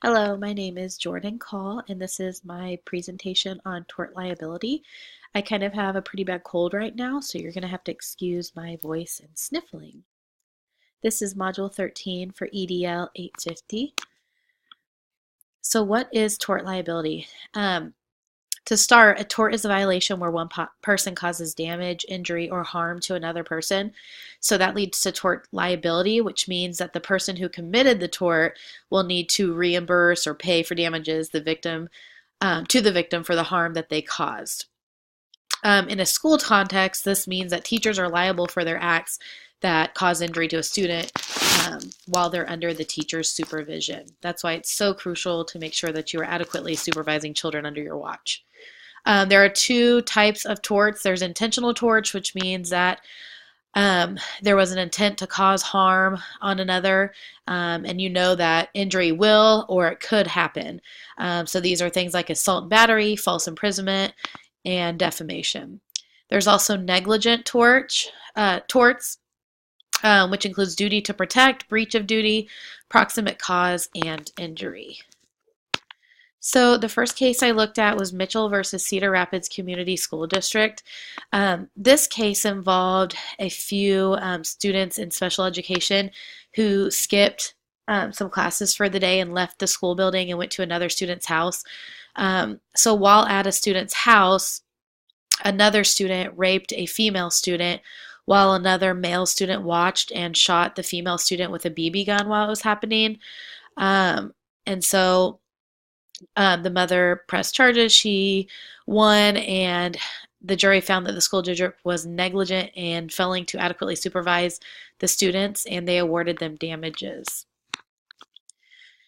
Hello, my name is Jordan Call, and this is my presentation on tort liability. I kind of have a pretty bad cold right now, so you're going to have to excuse my voice and sniffling. This is Module 13 for EDL 850. So what is tort liability? To start, a tort is a violation where one person causes damage, injury, or harm to another person. So that leads to tort liability, which means that the person who committed the tort will need to reimburse or pay for damages to the victim for the harm that they caused. In a school context, this means that teachers are liable for their acts that cause injury to a student while they're under the teacher's supervision. That's why it's so crucial to make sure that you are adequately supervising children under your watch. There are two types of torts. There's intentional torts, which means that there was an intent to cause harm on another, and you know that injury will or it could happen. So these are things like assault and battery, false imprisonment, and defamation. There's also negligent torts, which includes duty to protect, breach of duty, proximate cause, and injury. So the first case I looked at was Mitchell versus Cedar Rapids Community School District. This case involved a few students in special education who skipped some classes for the day and left the school building and went to another student's house. So while at a student's house, another student raped a female student while another male student watched and shot the female student with a BB gun while it was happening. And so the mother pressed charges. She won, and the jury found that the school district was negligent in failing to adequately supervise the students, and they awarded them damages.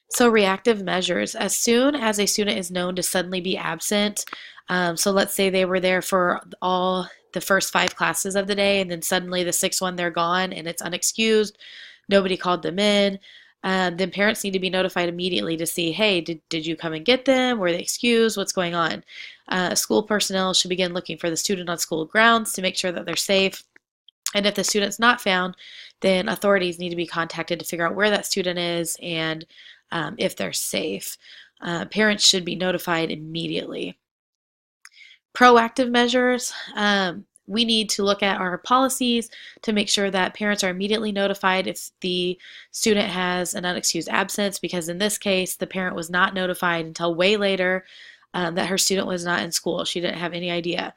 So reactive measures. As soon as a student is known to suddenly be absent, so let's say they were there for all the first 5 classes of the day, and then suddenly the 6th one they're gone and it's unexcused, nobody called them in, then parents need to be notified immediately to see, hey, did you come and get them? Were they excused? What's going on? School personnel should begin looking for the student on school grounds to make sure that they're safe. And if the student's not found, then authorities need to be contacted to figure out where that student is and if they're safe. Parents should be notified immediately. Proactive measures. We need to look at our policies to make sure that parents are immediately notified if the student has an unexcused absence, because in this case, the parent was not notified until way later that her student was not in school. She didn't have any idea.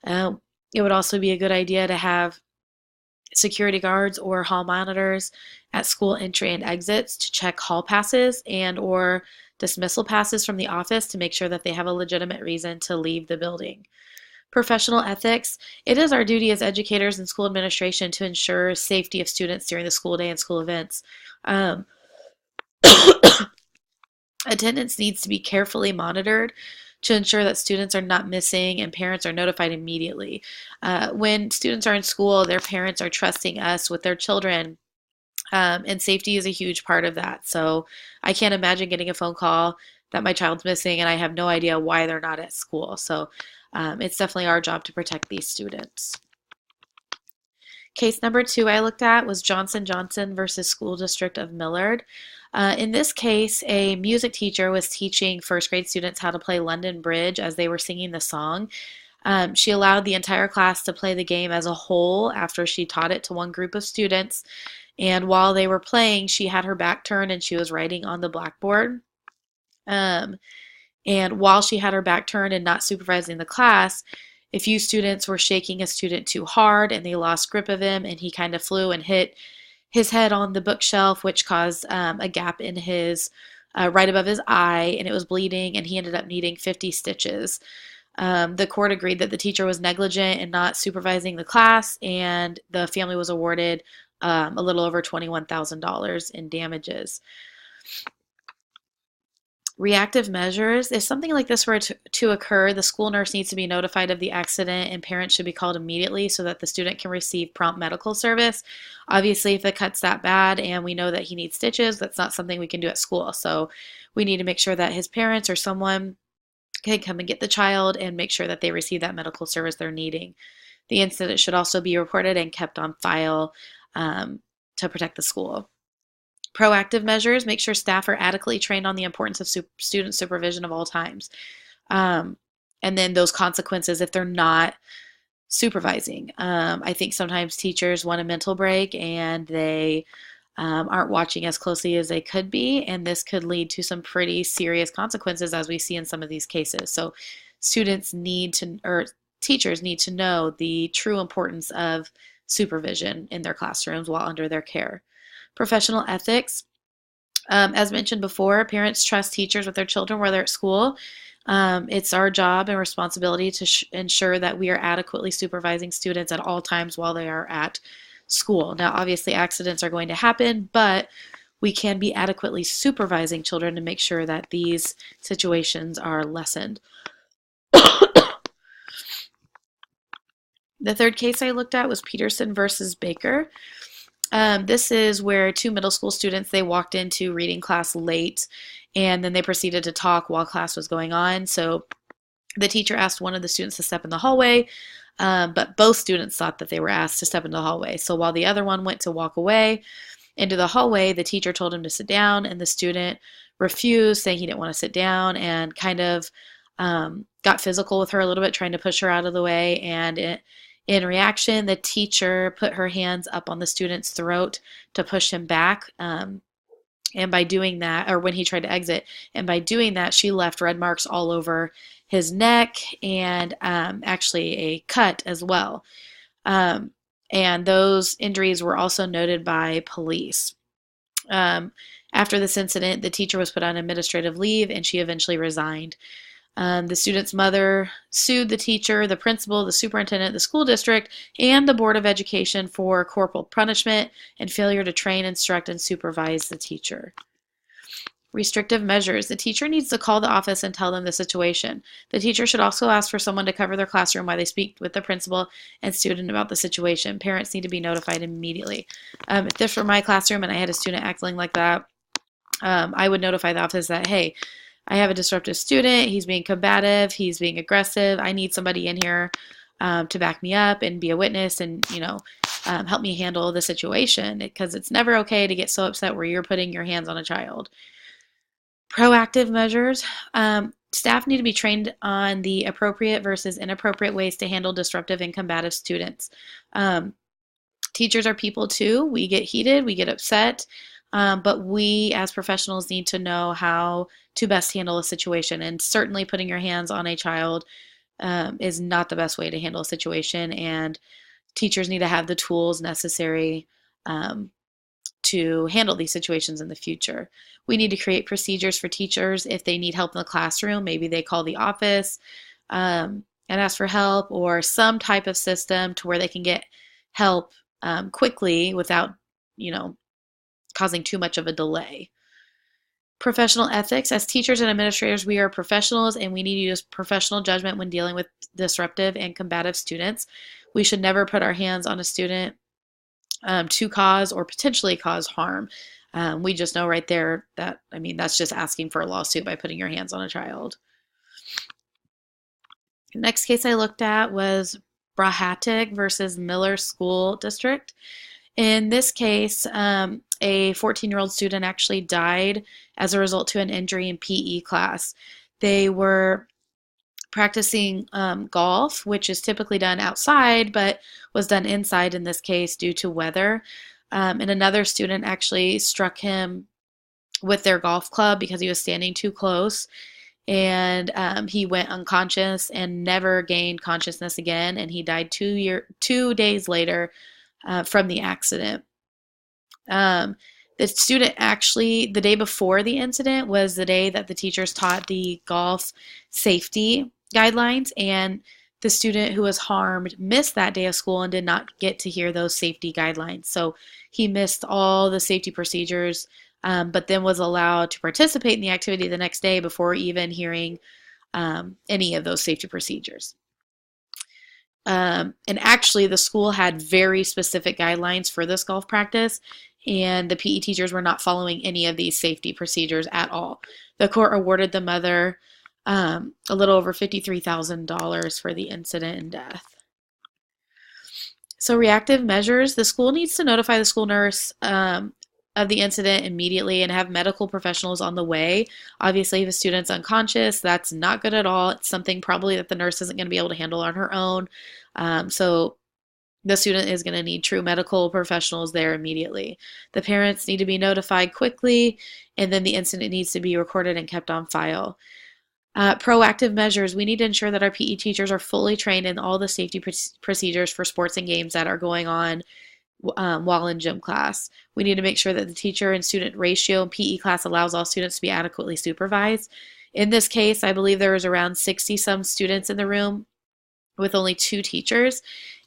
It would also be a good idea to have security guards or hall monitors at school entry and exits to check hall passes and or dismissal passes from the office to make sure that they have a legitimate reason to leave the building. Professional ethics. It is our duty as educators and school administration to ensure safety of students during the school day and school events. Attendance needs to be carefully monitored to ensure that students are not missing and parents are notified immediately. When students are in school, their parents are trusting us with their children, and safety is a huge part of that. So I can't imagine getting a phone call that my child's missing and I have no idea why they're not at school. So it's definitely our job to protect these students. Case number 2 I looked at was Johnson Johnson versus School District of Millard. In this case, a music teacher was teaching first grade students how to play London Bridge as they were singing the song. She allowed the entire class to play the game as a whole after she taught it to one group of students. And while they were playing, she had her back turned and she was writing on the blackboard. And while she had her back turned and not supervising the class, a few students were shaking a student too hard and they lost grip of him, and he kind of flew and hit his head on the bookshelf, which caused a gap in his right above his eye, and it was bleeding, and he ended up needing 50 stitches. The court agreed that the teacher was negligent in not supervising the class, and the family was awarded a little over $21,000 in damages. Reactive measures. If something like this were to occur, the school nurse needs to be notified of the accident and parents should be called immediately so that the student can receive prompt medical service. Obviously, if the cut's that bad and we know that he needs stitches, that's not something we can do at school. So we need to make sure that his parents or someone can come and get the child and make sure that they receive that medical service they're needing. The incident should also be reported and kept on file to protect the school. Proactive measures, make sure staff are adequately trained on the importance of student supervision of all times. Um, and then those consequences if they're not supervising. I think sometimes teachers want a mental break and they aren't watching as closely as they could be, and this could lead to some pretty serious consequences as we see in some of these cases. So students need to, or teachers need to know the true importance of supervision in their classrooms while under their care. Professional ethics. As mentioned before, parents trust teachers with their children while they're at school. It's our job and responsibility to ensure that we are adequately supervising students at all times while they are at school. Now, obviously, accidents are going to happen, but we can be adequately supervising children to make sure that these situations are lessened. The third case I looked at was Peterson versus Baker. This is where two middle school students, they walked into reading class late and then they proceeded to talk while class was going on. So the teacher asked one of the students to step in the hallway, but both students thought that they were asked to step in the hallway. So while the other one went to walk away into the hallway, the teacher told him to sit down and the student refused, saying he didn't want to sit down, and kind of got physical with her a little bit, trying to push her out of the way. And in reaction, the teacher put her hands up on the student's throat to push him back. And by doing that, or when he tried to exit, and by doing that, she left red marks all over his neck and actually a cut as well. And those injuries were also noted by police. After this incident, the teacher was put on administrative leave and she eventually resigned. The student's mother sued the teacher, the principal, the superintendent, the school district, and the Board of Education for corporal punishment and failure to train, instruct, and supervise the teacher. Restrictive measures. The teacher needs to call the office and tell them the situation. The teacher should also ask for someone to cover their classroom while they speak with the principal and student about the situation. Parents need to be notified immediately. If this were my classroom and I had a student acting like that, I would notify the office that, hey, I have a disruptive student, he's being combative, he's being aggressive, I need somebody in here to back me up and be a witness and, help me handle the situation, because it's never okay to get so upset where you're putting your hands on a child. Proactive measures. Staff need to be trained on the appropriate versus inappropriate ways to handle disruptive and combative students. Teachers are people too. We get heated, we get upset, but we as professionals need to know how to best handle a situation. And certainly putting your hands on a child is not the best way to handle a situation. And teachers need to have the tools necessary to handle these situations in the future. We need to create procedures for teachers if they need help in the classroom. Maybe they call the office and ask for help, or some type of system to where they can get help quickly without, causing too much of a delay. Professional ethics. As teachers and administrators, we are professionals and we need to use professional judgment when dealing with disruptive and combative students. We should never put our hands on a student to cause or potentially cause harm. We just know right there that, that's just asking for a lawsuit by putting your hands on a child. The next case I looked at was Brahatig versus Miller School District. In this case, a 14-year-old student actually died as a result to an injury in PE class. They were practicing golf, which is typically done outside, but was done inside in this case due to weather. And another student actually struck him with their golf club because he was standing too close. And he went unconscious and never gained consciousness again. And he died 2 days later from the accident. The student actually, the day before the incident was the day that the teachers taught the golf safety guidelines, and the student who was harmed missed that day of school and did not get to hear those safety guidelines. So he missed all the safety procedures, but then was allowed to participate in the activity the next day before even hearing any of those safety procedures. And actually, the school had very specific guidelines for this golf practice, and the PE teachers were not following any of these safety procedures at all. The court awarded the mother a little over $53,000 for the incident and death. So reactive measures, the school needs to notify the school nurse of the incident immediately and have medical professionals on the way. Obviously, if a student's unconscious, that's not good at all. It's something probably that the nurse isn't going to be able to handle on her own. So the student is going to need true medical professionals there immediately. The parents need to be notified quickly, and then the incident needs to be recorded and kept on file. Proactive measures. We need to ensure that our PE teachers are fully trained in all the safety procedures for sports and games that are going on while in gym class. We need to make sure that the teacher and student ratio in PE class allows all students to be adequately supervised. In this case, I believe there was around 60 some students in the room with only 2 teachers,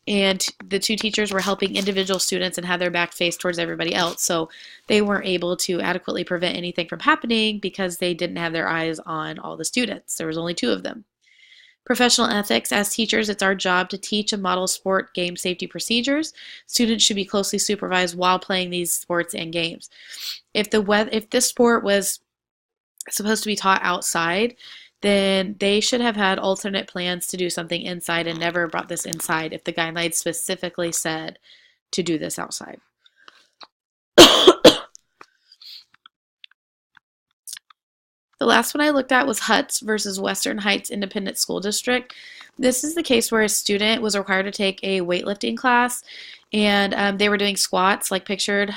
and the 2 teachers were helping individual students and had their back faced towards everybody else, so they weren't able to adequately prevent anything from happening because they didn't have their eyes on all the students. There was only 2 of them. Professional ethics. As teachers, it's our job to teach and model sport game safety procedures. Students should be closely supervised while playing these sports and games. If this sport was supposed to be taught outside, then they should have had alternate plans to do something inside and never brought this inside if the guidelines specifically said to do this outside. The last one I looked at was Huts versus Western Heights Independent School District. This is the case where a student was required to take a weightlifting class, and they were doing squats like pictured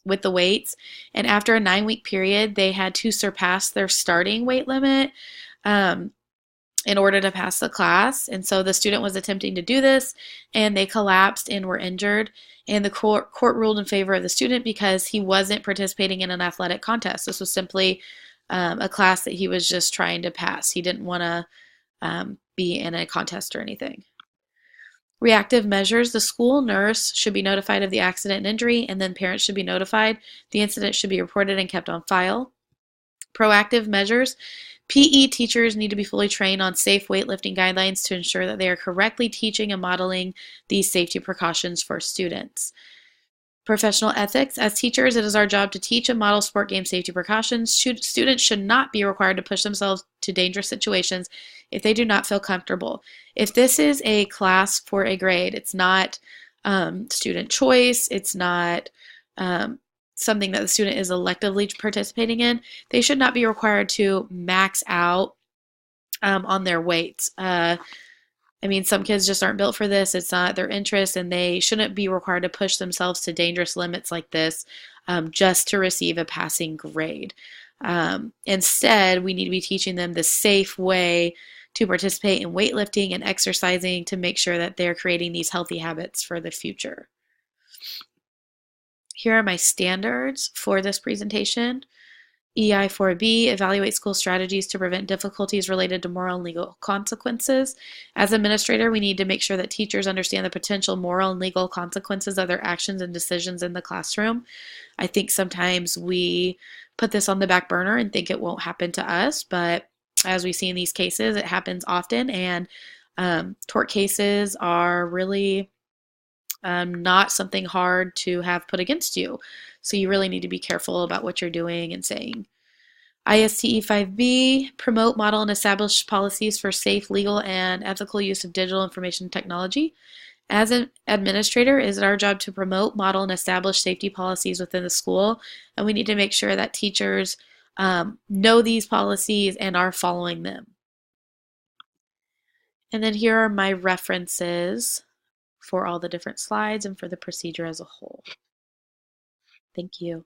with the weights. And after a 9-week period, they had to surpass their starting weight limit in order to pass the class. And so the student was attempting to do this, and they collapsed and were injured. And the court ruled in favor of the student because he wasn't participating in an athletic contest. This was simply a class that he was just trying to pass. He didn't want to be in a contest or anything. Reactive measures. The school nurse should be notified of the accident and injury, and then parents should be notified. The incident should be reported and kept on file. Proactive measures. PE teachers need to be fully trained on safe weightlifting guidelines to ensure that they are correctly teaching and modeling these safety precautions for students. Professional ethics. As teachers, it is our job to teach and model sport game safety precautions. Students should not be required to push themselves to dangerous situations if they do not feel comfortable. If this is a class for a grade, it's not student choice, it's not something that the student is electively participating in, they should not be required to max out on their weights. Some kids just aren't built for this. It's not their interest, and they shouldn't be required to push themselves to dangerous limits like this just to receive a passing grade. Instead, we need to be teaching them the safe way to participate in weightlifting and exercising to make sure that they're creating these healthy habits for the future. Here are my standards for this presentation. EI4B, evaluate school strategies to prevent difficulties related to moral and legal consequences. As administrator, we need to make sure that teachers understand the potential moral and legal consequences of their actions and decisions in the classroom. I think sometimes we put this on the back burner and think it won't happen to us, but as we see in these cases, it happens often, and tort cases are really not something hard to have put against you. So you really need to be careful about what you're doing and saying. ISTE 5B, promote, model, and establish policies for safe, legal, and ethical use of digital information technology. As an administrator, it is our job to promote, model, and establish safety policies within the school, and we need to make sure that teachers know these policies and are following them. And then here are my references for all the different slides and for the procedure as a whole. Thank you.